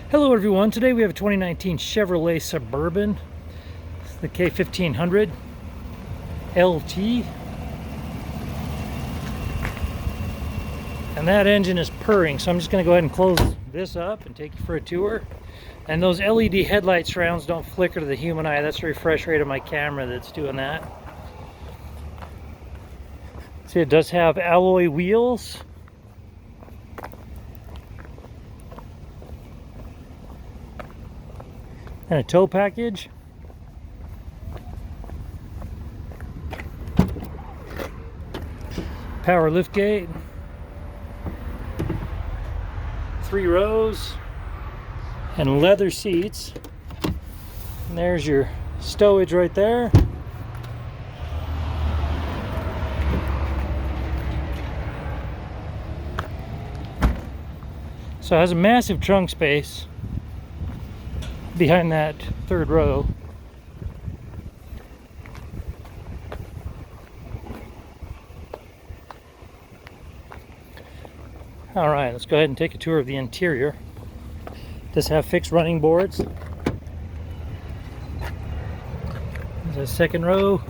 Hello everyone, today we have a 2019 Chevrolet Suburban, the K1500 LT, and that engine is purring, so I'm just going to go ahead and close this up and take you for a tour. And those LED headlight surrounds don't flicker to the human eye. That's the refresh rate of my camera that's doing that. See, it does have alloy wheels. And a tow package. Power liftgate. 3 rows. And leather seats. And there's your stowage right there. So it has a massive trunk space behind that 3rd row. All right, let's go ahead and take a tour of the interior. Does have fixed running boards. There's a 2nd row.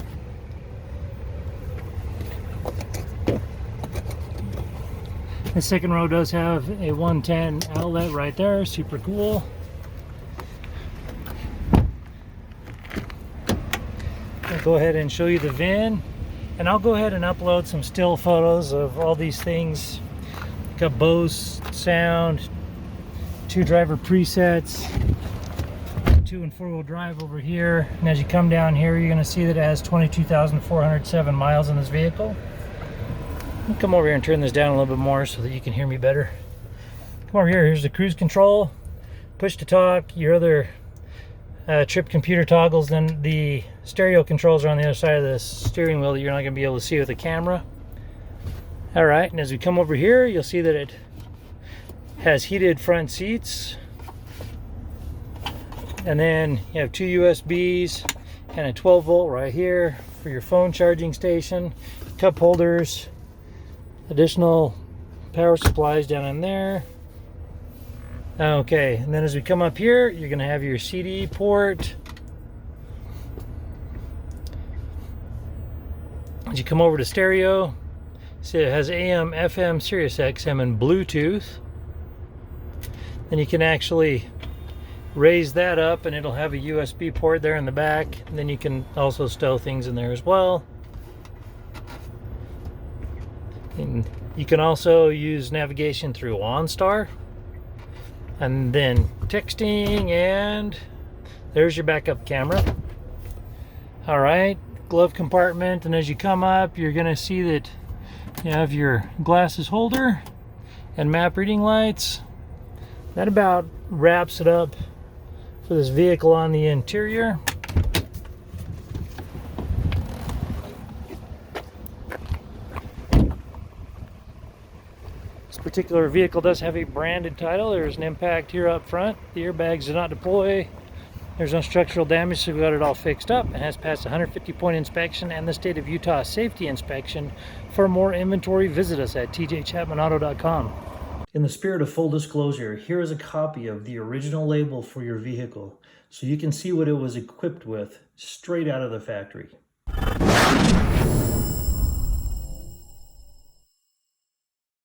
The 2nd row does have a 110 outlet right there, super cool. I'll go ahead and show you the VIN, and I'll go ahead and upload some still photos of all these things. Got Bose sound, 2 driver presets, 2 and 4-wheel drive over here, and as you come down here you're going to see that it has 22,407 miles in this vehicle. I'll come over here and turn this down a little bit more so that you can hear me better. Come over here, here's the cruise control, push to talk, your other trip computer toggles, then the stereo controls are on the other side of the steering wheel that you're not going to be able to see with the camera. Alright, and as we come over here, you'll see that it has heated front seats. And then you have 2 USBs and a 12 volt right here for your phone charging station. Cup holders, additional power supplies down in there. Okay, and then as we come up here, you're going to have your CD port. As you come over to stereo, see it has AM, FM, Sirius XM, and Bluetooth. Then you can actually raise that up and it'll have a USB port there in the back. And then you can also stow things in there as well. And you can also use navigation through OnStar. And then texting, and there's your backup camera. All right, glove compartment, and as you come up, you're gonna see that you have your glasses holder and map reading lights. That about wraps it up for this vehicle on the interior. This particular vehicle does have a branded title. There's an impact here up front. The airbags do not deploy. There's no structural damage, so we got it all fixed up. It has passed a 150-point inspection and the state of Utah safety inspection. For more inventory, visit us at tjchapmanauto.com. In the spirit of full disclosure, here is a copy of the original label for your vehicle, so you can see what it was equipped with straight out of the factory.